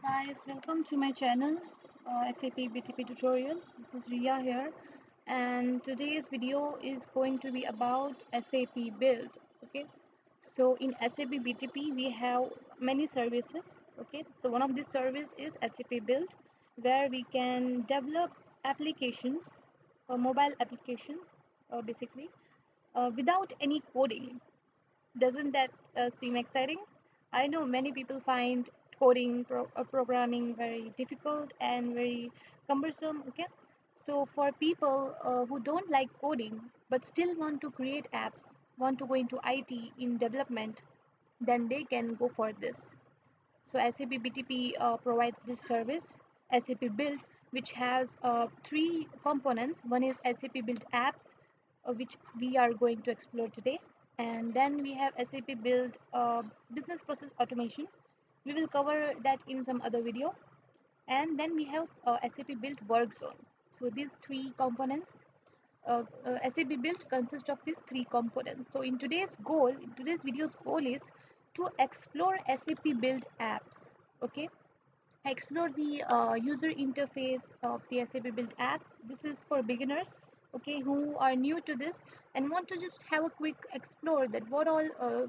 Guys, welcome to my channel, SAP BTP Tutorials. This is Ria here, and today's video is going to be about SAP Build. Okay, so in SAP BTP we have many services. Okay, so one of these service is SAP Build, where we can develop applications, mobile applications, basically, without any coding. Doesn't that seem exciting? I know many people find programming very difficult and very cumbersome. Okay, so for people who don't like coding but still want to create apps, want to go into IT in development, then they can go for this. So SAP BTP provides this service, SAP Build, which has three components. One is SAP Build Apps, which we are going to explore today. And then we have SAP Build Business Process Automation. We will cover that in some other video. And then we have SAP Build Work Zone. So these three components, SAP Build consists of these three components. So in today's video's goal is to explore SAP Build apps. Okay, explore the user interface of the SAP Build apps. This is for beginners, okay, who are new to this and want to just have a quick explore that what all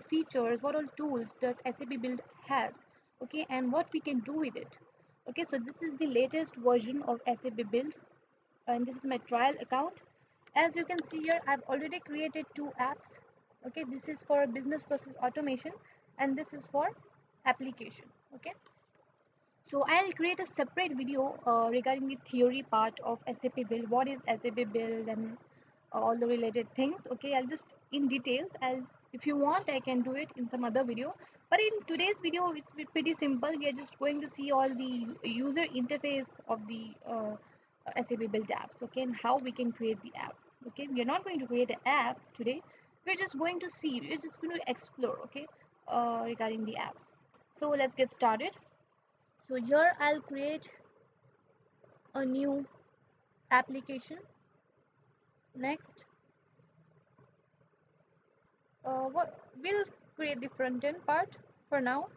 features, what all tools does SAP Build has, okay, and what we can do with it. Okay, so this is the latest version of SAP Build, and this is my trial account. As you can see here, I've already created two apps. Okay, this is for business process automation and this is for application. Okay, so I'll create a separate video regarding the theory part of SAP Build, what is SAP Build and all the related things. Okay, I'll just in details, if you want I can do it in some other video, but in today's video it's pretty simple. We are just going to see all the user interface of the SAP Build apps, okay, and how we can create the app. Okay, we are not going to create an app today. We're just going to see, we're just going to explore, okay, regarding the apps. So let's get started. So here I'll create a new application. Next, what we'll create the front end part for now.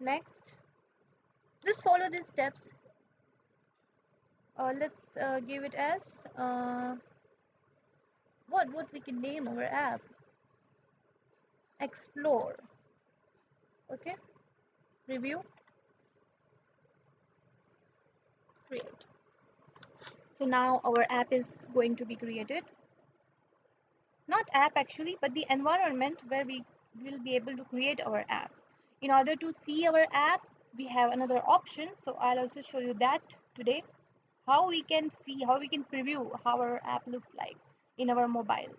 Next, just follow these steps. Let's give it as what we can name our app. Explore. Okay, review, create. So now our app is going to be created. Not app actually, but the environment where we will be able to create our app. In order to see our app, we have another option. So I'll also show you that today, how we can see, how we can preview how our app looks like in our mobile.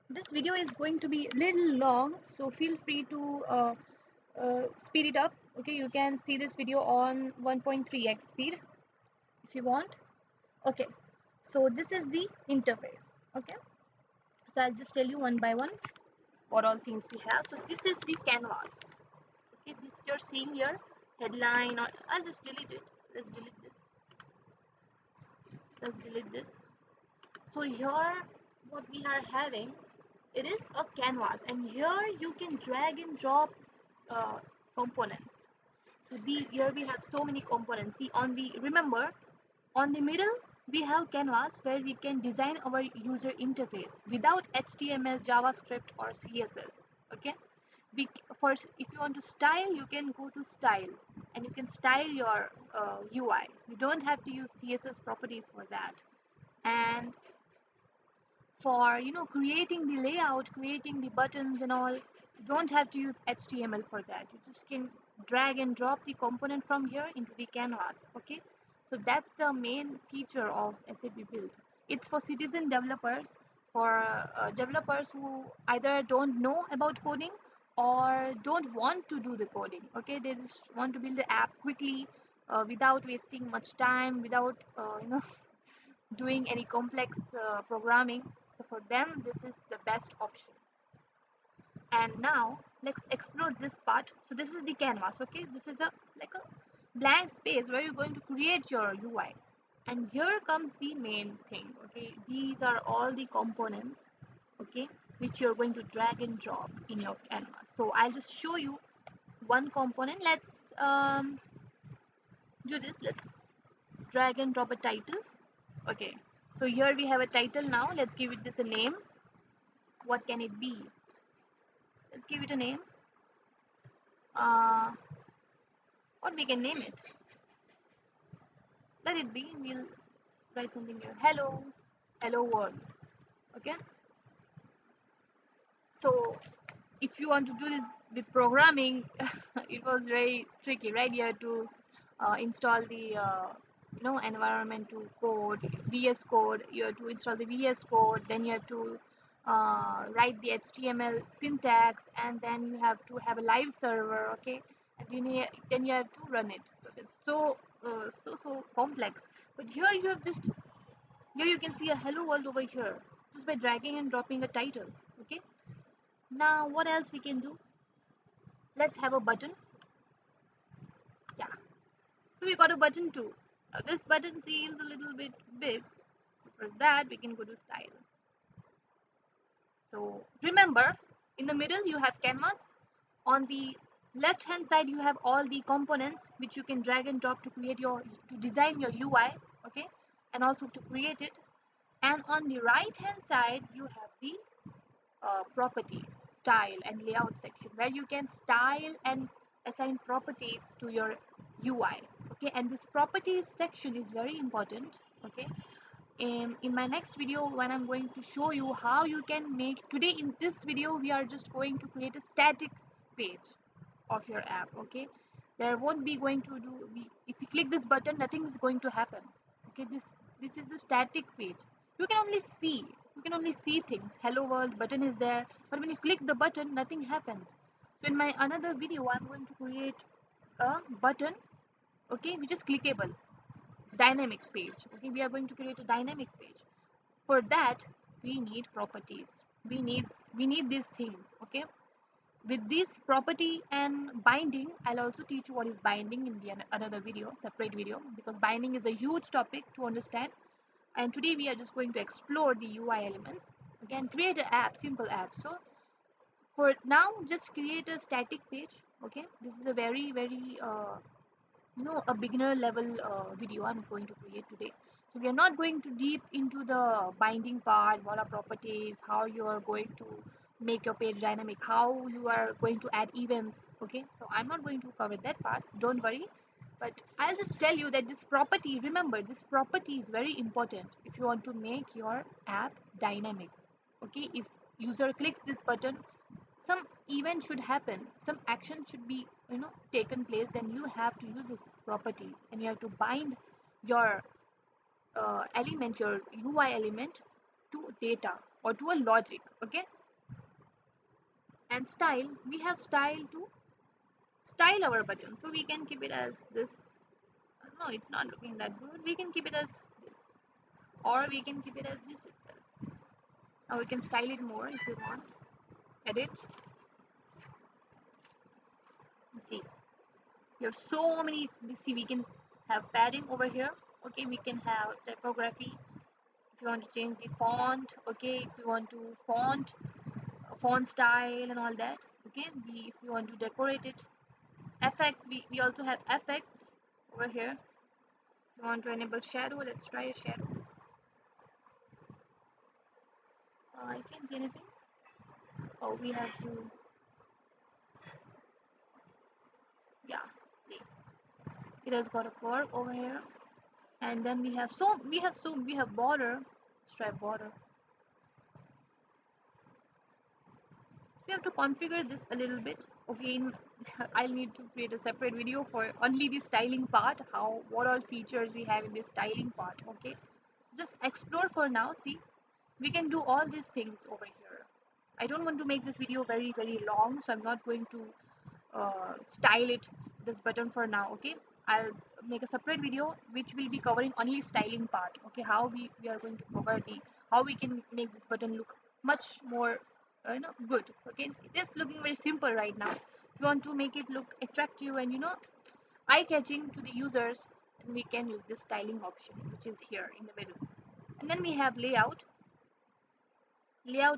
This video is going to be a little long, so feel free to speed it up. Okay, you can see this video on 1.3x speed if you want. Okay, so this is the interface. Okay, so I'll just tell you one by one what all things we have. So this is the canvas. Okay, this you're seeing here, headline, or I'll just delete it. Let's delete this. Let's delete this. So here what we are having, it is a canvas, and here you can drag and drop uh, components. So here we have so many components. See, remember, on the middle we have canvas where we can design our user interface without HTML, JavaScript or CSS. Okay, first, if you want to style, you can go to style and you can style your UI. You don't have to use CSS properties for that. And for creating the layout, creating the buttons and all, you don't have to use HTML for that. You just can drag and drop the component from here into the canvas. Okay, so that's the main feature of SAP Build. It's for citizen developers, for developers who either don't know about coding or don't want to do the coding. Okay, they just want to build the app quickly, without wasting much time, without doing any complex programming. So for them this is the best option. And now let's explore this part. So this is the canvas. Okay, this is a like a blank space where you're going to create your UI. And here comes the main thing. Okay, these are all the components, okay, which you're going to drag and drop in your canvas. So I'll just show you one component. Let's do this. Let's drag and drop a title. Okay, so here we have a title. Now let's give it this a name. What can it be? Let's give it a name. uh what we can name it? Let it be, we'll write something here. Hello world. Okay, so if you want to do this with programming, it was very tricky, right? You have to install the environment to code, VS Code. You have to install the VS Code, then you have to write the HTML syntax, and then you have to have a live server. Okay, and then you have to run it. So it's so complex. But here you can see a hello world over here just by dragging and dropping a title. Okay, now what else we can do? Let's have a button. Yeah, so we got a button too. Now this button seems a little bit big, so for that we can go to style. So remember, in the middle you have canvas. On the left hand side you have all the components which you can drag and drop to create your to design your UI. Okay, and also to create it. And on the right hand side you have the properties, style and layout section, where you can style and assign properties to your UI. Okay, and this properties section is very important. Okay, in my next video, when I'm going to show you how you can make, today in this video we are just going to create a static page of your app. Okay, there won't be going to do if you click this button, nothing is going to happen. Okay, this is a static page. You can only see, you can only see things. Hello world button is there, but when you click the button, nothing happens. So in my another video I'm going to create a button, okay, which is clickable, dynamic page. Okay, we are going to create a dynamic page. For that we need properties, we need these things. Okay, with this property and binding, I'll also teach you what is binding in the another video, separate video, because binding is a huge topic to understand. And today we are just going to explore the UI elements. Again, create an app, simple app. So for now, just create a static page. Okay, this is a very a beginner level video I'm going to create today. So we are not going to deep into the binding part, what are properties, how you are going to make your page dynamic, how you are going to add events. Okay, so I'm not going to cover that part, don't worry. But I'll just tell you that this property, remember, this property is very important if you want to make your app dynamic. Okay, if user clicks this button, some event should happen, some action should be taken place, then you have to use this properties, and you have to bind your element, your UI element, to data or to a logic. Okay, and style, we have style to style our button, so we can keep it as this. No, it's not looking that good. We can keep it as this, or we can keep it as this itself. Now we can style it more if you want. Edit. See, we have so many. See, we can have padding over here. Okay, we can have typography if you want to change the font. Okay, if you want to font style and all that. Okay, if you want to decorate it, effects, we also have effects over here. If you want to enable shadow, let's try a shadow. I can't see anything. Oh, we have to, yeah, see, it has got a curve over here. And then we have border, stripe border. We have to configure this a little bit. Okay, I'll need to create a separate video for only the styling part, how what all features we have in this styling part. Okay, just explore for now. See, we can do all these things over here. I don't want to make this video very long, so I'm not going to style it, this button, for now. Okay, I'll make a separate video which will be covering only styling part. Okay, how we are going to cover the, how we can make this button look much more good. Okay, it is looking very simple right now. If you want to make it look attractive and eye catching to the users, and we can use this styling option, which is here in the middle. And then we have layout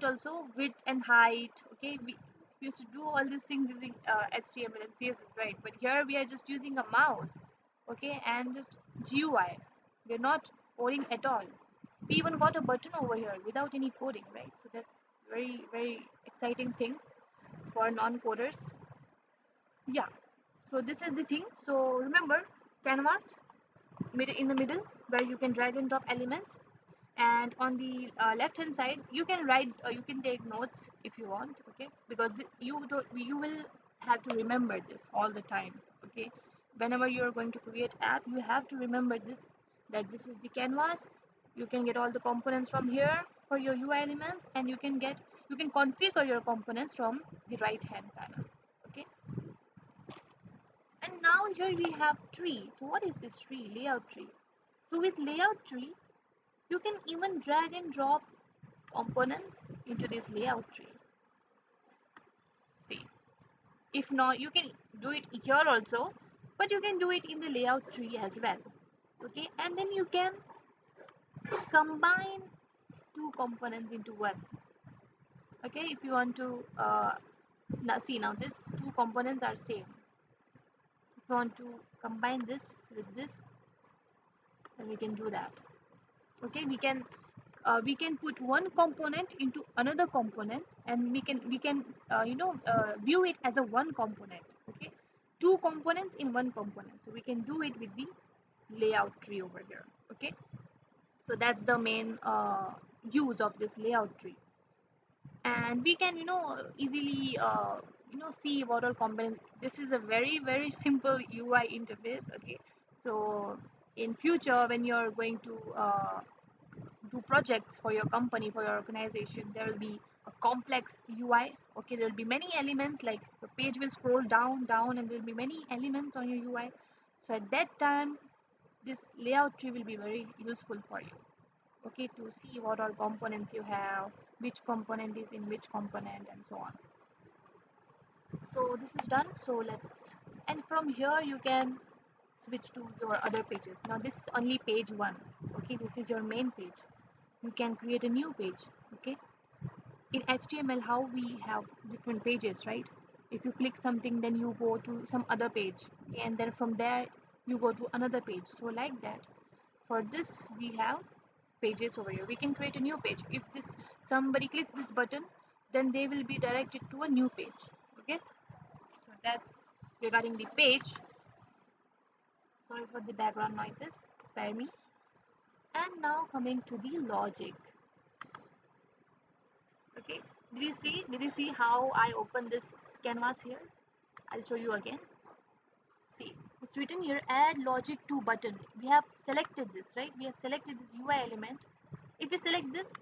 also, width and height. Okay, we used to do all these things using HTML and CSS, right? But here we are just using a mouse, okay, and just GUI. We're not coding at all. We even got a button over here without any coding, right? So that's very exciting thing for non-coders. Yeah, so this is the thing. So remember, canvas in the middle, where you can drag and drop elements, and on the left hand side you can write, you can take notes if you want, okay, because you will have to remember this all the time, okay. Whenever you're going to create app, you have to remember this, that this is the canvas. You can get all the components from here for your UI elements, and you can configure your components from the right hand panel, okay. And now here we have tree. So what is this tree? Layout tree. So with layout tree, you can even drag and drop components into this layout tree. See, if not, you can do it here also, but you can do it in the layout tree as well. Okay, and then you can combine two components into one. Okay, if you want to now these two components are same. If you want to combine this with this, then we can do that. Okay, we can put one component into another component, and we can view it as a one component, okay, two components in one component. So we can do it with the layout tree over here, okay. So that's the main use of this layout tree. And we can easily see what are components. This is a very simple UI interface, okay. So in future, when you're going to do projects for your company, for your organization, there will be a complex UI. Okay, there will be many elements, like the page will scroll down, and there will be many elements on your UI. So at that time, this layout tree will be very useful for you. Okay, to see what all components you have, which component is in which component, and so on. So this is done. So let's, and from here you can switch to your other pages. Now this is only page one. Okay, this is your main page. You can create a new page, okay. In HTML, how we have different pages, right? If you click something, then you go to some other page, okay? And then from there you go to another page. So like that, for this we have pages over here. We can create a new page. If this somebody clicks this button, then they will be directed to a new page, okay. So that's regarding the page. Sorry for the background noises, spare me. And now coming to the logic. Okay, did you see how I open this canvas here? I'll show you again. See, it's written here, add logic to button. We have selected this, right? We have selected this UI element. If you select this,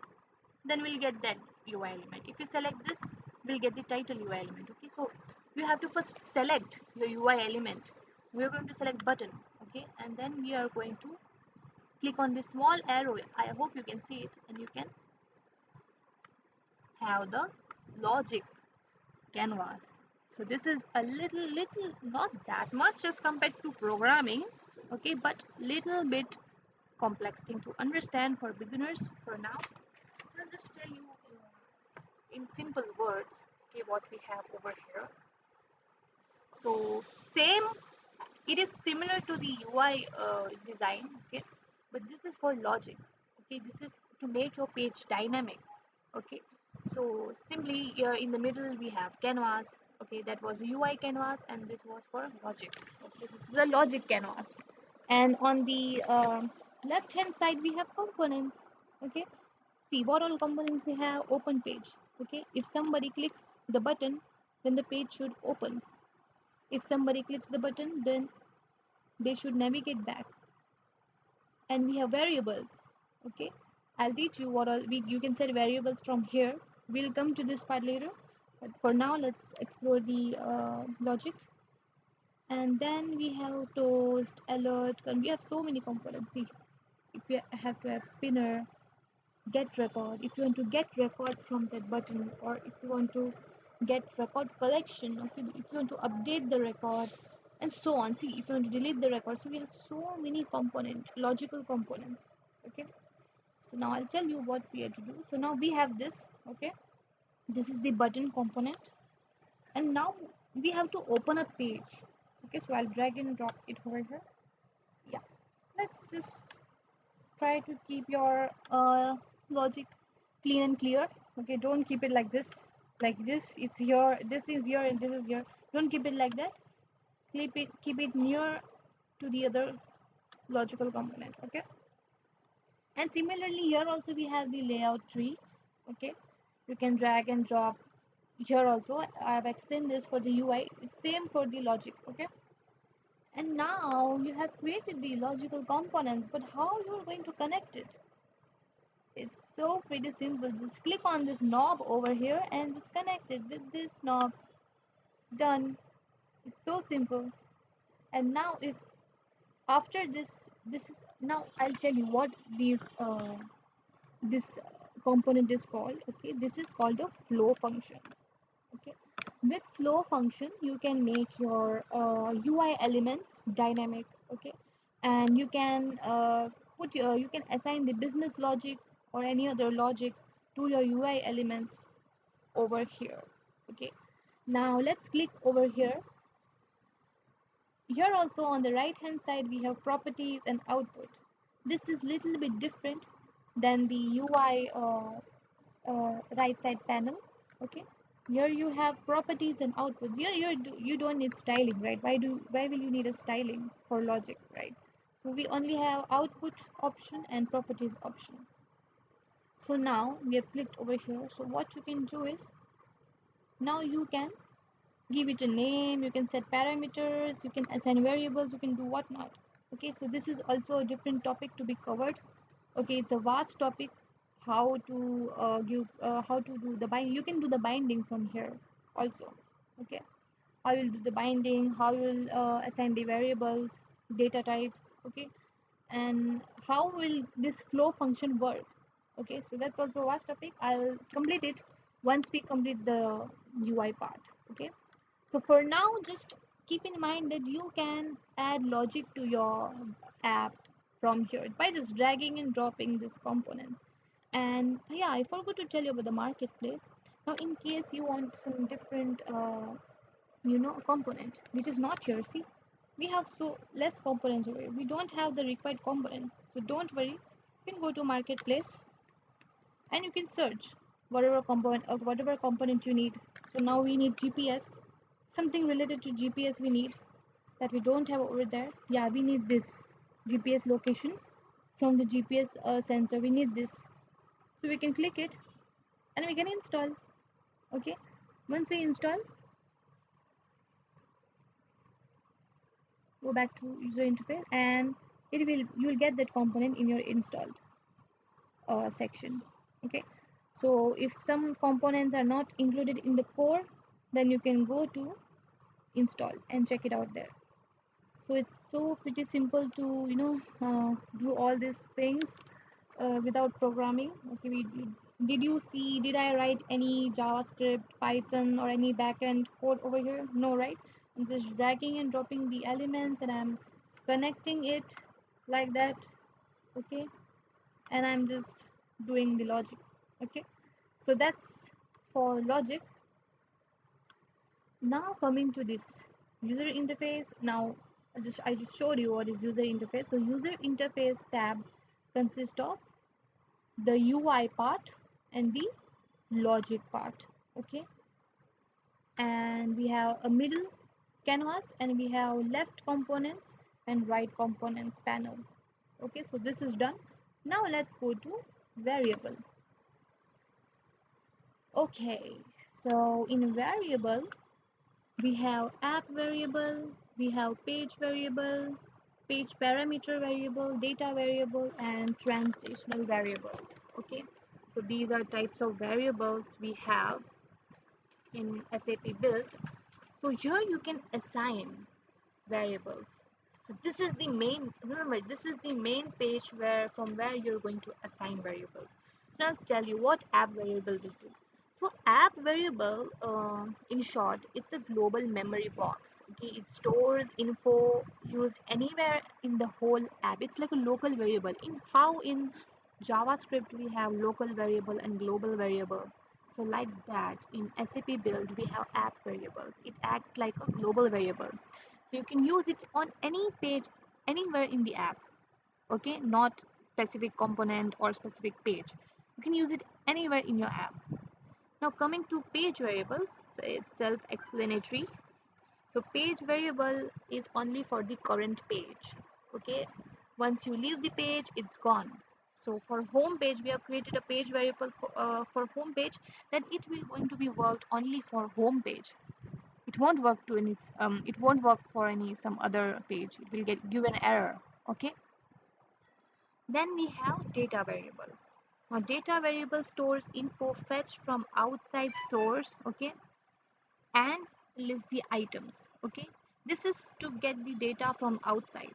then we'll get that UI element. If you select this, we'll get the title UI element. Okay, so you have to first select your UI element. We're going to select button, okay, and then we are going to click on this small arrow. I hope you can see it, and you can have the logic canvas. So this is a little, not that much as compared to programming, okay, but little bit complex thing to understand for beginners for now. I'll just tell you in simple words, okay, what we have over here. So same, it is similar to the UI design, okay, but this is for logic, okay. This is to make your page dynamic, okay. So simply here in the middle we have canvas, okay, that was UI canvas, and this was for logic, okay. This is a logic canvas. And on the left hand side we have components, okay. See what all components we have. Open page, okay. If somebody clicks the button, then the page should open. If somebody clicks the button, then they should navigate back. And we have variables, okay. I'll teach you what all you can set variables from here. We'll come to this part later, but for now let's explore the logic. And then we have toast, alert, and we have so many components. See, if you have to have spinner, get record, if you want to get record from that button, or if you want to get record collection, okay, if you want to update the record, and so on. See, if you want to delete the record, so we have so many components, logical components. Okay, so now I'll tell you what we have to do. So now we have this. Okay, this is the button component, and now we have to open a page. Okay, so I'll drag and drop it over here. Yeah, let's just try to keep your logic clean and clear. Okay, don't keep it like this. Like this, it's here, this is here, and this is here. Don't keep it like that. Keep it near to the other logical component. Okay, and similarly here also we have the layout tree. Okay, you can drag and drop here also. I have explained this for the UI. It's same for the logic. Okay, and now you have created the logical components, but how you're going to connect it? It's so pretty simple. Just click on this knob over here and just connect it with this knob. Done. It's so simple. And now if after this is now I'll tell you what this component is called. Okay, this is called a flow function. Okay, with flow function you can make your UI elements dynamic. Okay, and you can you can assign the business logic or any other logic to your UI elements over here. Okay, now let's click over here. Here also on the right hand side we have properties and output. This is little bit different than the UI right side panel. Okay, here you have properties and outputs. Here you don't need styling, right? Why will you need a styling for logic, right? So we only have output option and properties option. So now we have clicked over here. So what you can do is now you can give it a name, you can set parameters, you can assign variables, you can do whatnot. Okay, so this is also a different topic to be covered. Okay, it's a vast topic. How to how to do the bind. You can do the binding from here also. Okay, how you'll do the binding, how you'll assign the variables, data types. Okay, and how will this flow function work? Okay, so that's also a vast topic. I'll complete it once we complete the UI part. Okay, so for now, just keep in mind that you can add logic to your app from here by just dragging and dropping these components. And yeah, I forgot to tell you about the marketplace. Now, in case you want some different, component which is not here, see, we have so less components over here. We don't have the required components, so don't worry. You can go to marketplace and you can search whatever component you need. So now we need GPS, something related to GPS we need that we don't have over there. Yeah, we need this GPS location from the GPS sensor. We need this, so we can click it and we can install. Okay, once we install, go back to user interface and you will get that component in your installed section. Okay, so if some components are not included in the core, then you can go to install and check it out there. So it's so pretty simple to do all these things without programming. Okay, did you see, did I write any JavaScript, Python, or any backend code over here? No, right? I'm just dragging and dropping the elements and I'm connecting it like that. Okay, and I'm just doing the logic. Okay, so that's for logic. Now coming to this user interface. Now I just showed you what is user interface. So user interface tab consists of the UI part and the logic part. Okay, and we have a middle canvas and we have left components and right components panel. Okay, so this is done. Now let's go to variable. Okay, so in variable we have app variable, we have page variable, page parameter variable, data variable, and transitional variable. Okay, so these are types of variables we have in SAP build. So here you can assign variables. So this is the main, remember, this is the main page from where you're going to assign variables. So I'll tell you what app variable will do. So app variable, in short, it's a global memory box. Okay, it stores info used anywhere in the whole app. It's like a local variable. In JavaScript we have local variable and global variable. So like that, in SAP build we have app variables. It acts like a global variable. So you can use it on any page, anywhere in the app. Okay, not specific component or specific page. You can use it anywhere in your app. Now coming to page variables, it's self-explanatory. So page variable is only for the current page. Okay, once you leave the page, it's gone. So for home page, we have created a page variable for home page, that it will going to be worked only for home page. It won't work to any it won't work for any some other page. It will get give an error. Okay. Then we have data variables. Now data variable stores info fetched from outside source, okay, and list the items. Okay, this is to get the data from outside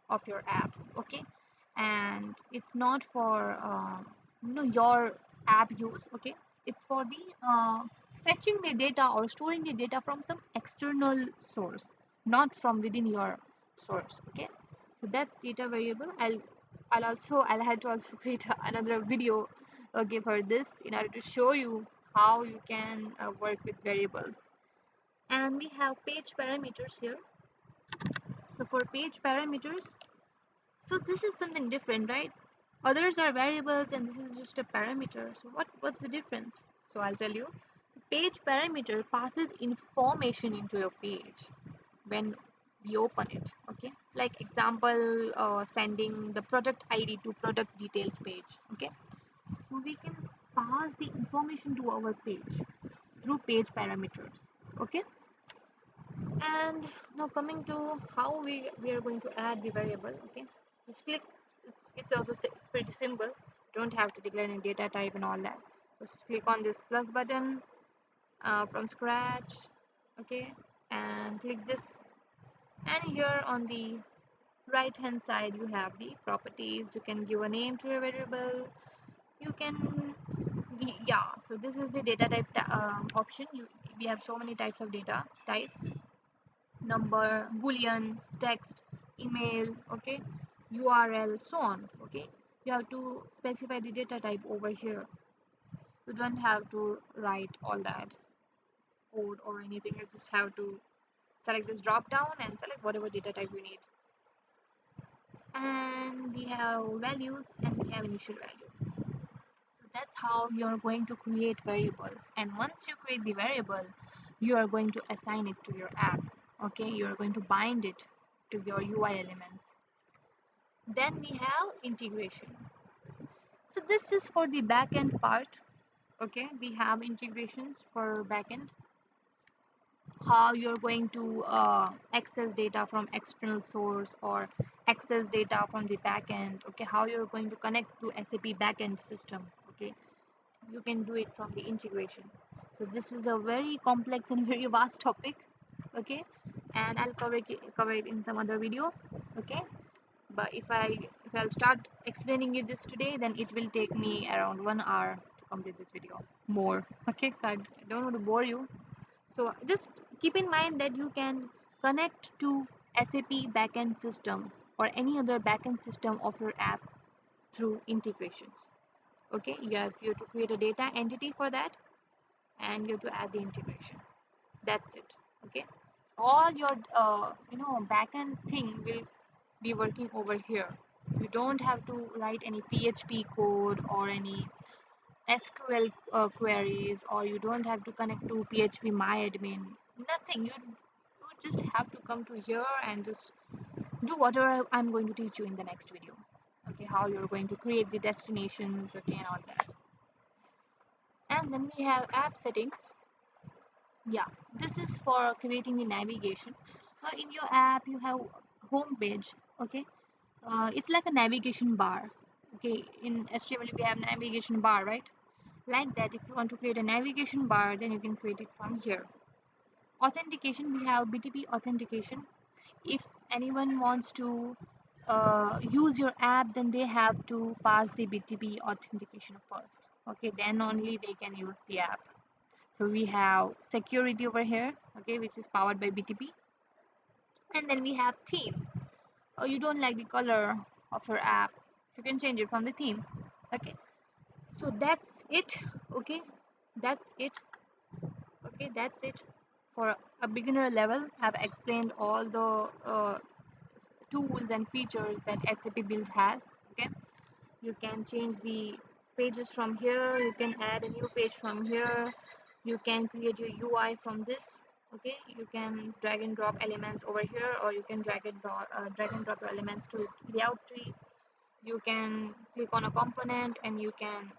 of your app. Okay, and it's not for your app use. Okay, it's for the fetching the data or storing the data from some external source, not from within your source. Okay, so that's data variable. I'll have to also create another video, okay, for this, in order to show you how you can work with variables. And we have page parameters here. So for page parameters, so this is something different, right? Others are variables and this is just a parameter. So what's the difference? So I'll tell you. Page parameter passes information into your page when we open it. Okay, like example, sending the product ID to product details page. Okay, so we can pass the information to our page through page parameters. Okay. And now coming to how we are going to add the variable. Okay, just click. It's also pretty simple. You don't have to declare any data type and all that. Just click on this plus button from scratch. Okay, and click this. And here on the right hand side you have the properties. You can give a name to a variable. You can, yeah. So this is the data type option. We have so many types of data types: number, boolean, text, email, okay, URL, so on. Okay, you have to specify the data type over here. You don't have to write all that code or anything. You just have to select this drop down and select whatever data type you need. And we have values and we have initial value. So that's how you're going to create variables. And once you create the variable, you are going to assign it to your app. Okay, you are going to bind it to your UI elements. Then we have integration. So this is for the backend part. Okay, we have integrations for backend. How you're going to access data from external source or access data from the backend. Okay, how you're going to connect to SAP backend system. Okay, you can do it from the integration. So this is a very complex and very vast topic. Okay, and I'll cover it in some other video. Okay, but if I'll start explaining you this today, then it will take me around 1 hour to complete this video more. Okay, so I don't want to bore you. So just keep in mind that you can connect to SAP backend system or any other backend system of your app through integrations. Okay, you have to create a data entity for that, and you have to add the integration. That's it. Okay, all your backend thing will be working over here. You don't have to write any PHP code or any SQL queries, or you don't have to connect to PHP MyAdmin. Nothing. You just have to come to here and just do whatever I'm going to teach you in the next video. Okay, how you're going to create the destinations, okay, and all that. And then we have app settings. Yeah, this is for creating the navigation. In your app, you have home page. Okay, it's like a navigation bar. Okay, in HTML we have navigation bar, right? Like that, if you want to create a navigation bar, then you can create it from here. Authentication, we have BTP authentication. If anyone wants to use your app, then they have to pass the BTP authentication first. Okay, then only they can use the app. So we have security over here, okay, which is powered by BTP. And then we have theme. Oh, you don't like the color of your app, you can change it from the theme. Okay, so that's it. Okay, that's it. Okay, that's it. For a beginner level, I've explained all the tools and features that SAP Build has. Okay, you can change the pages from here, you can add a new page from here, you can create your UI from this. Okay, you can drag and drop elements over here, or you can drag and drop your elements to layout tree. You can click on a component and you can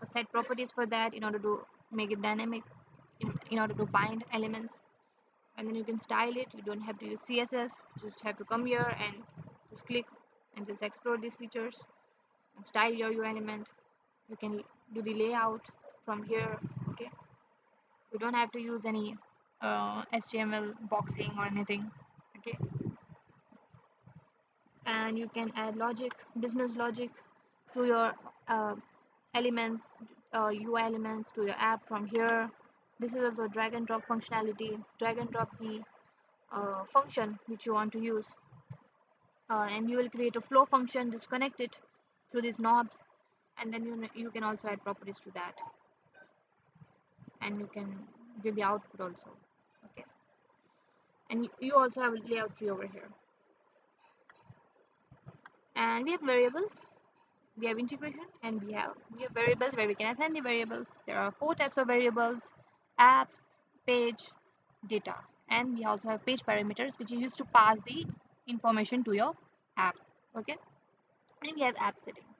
set properties for that in order to make it dynamic, in order to bind elements. And then you can style it. You don't have to use CSS, just have to come here and just click and just explore these features and style your UI element. You can do the layout from here. Okay, you don't have to use any HTML boxing or anything. Okay, and you can add logic, business logic, to your uh, elements, UI elements to your app from here. This is also drag and drop functionality. Drag and drop the function which you want to use, and you will create a flow function, disconnect it through these knobs, and then you can also add properties to that, and you can give the output also. Okay, and you also have a layout tree over here, and we have variables, we have integration, and we have variables where we can assign the variables. There are 4 types of variables: app, page, data. And we also have page parameters, which you use to pass the information to your app. Okay, and we have app settings,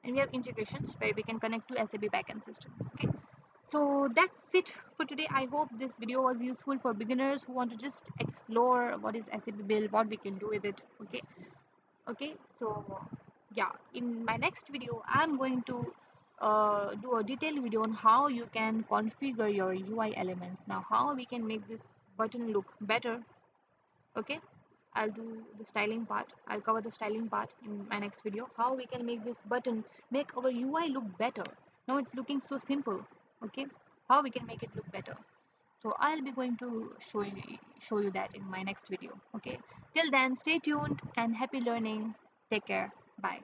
and we have integrations where we can connect to SAP backend system. Okay, so that's it for today. I hope this video was useful for beginners who want to just explore what is SAP Build, what we can do with it. Okay, so yeah, in my next video I'm going to do a detailed video on how you can configure your UI elements. Now, how we can make this button look better. Okay, I'll do the styling part. I'll cover the styling part in my next video, how we can make this button, make our UI look better. Now it's looking so simple. Okay, how we can make it look better. So I'll be going to show you that in my next video. Okay, till then, stay tuned and happy learning. Take care. Bye.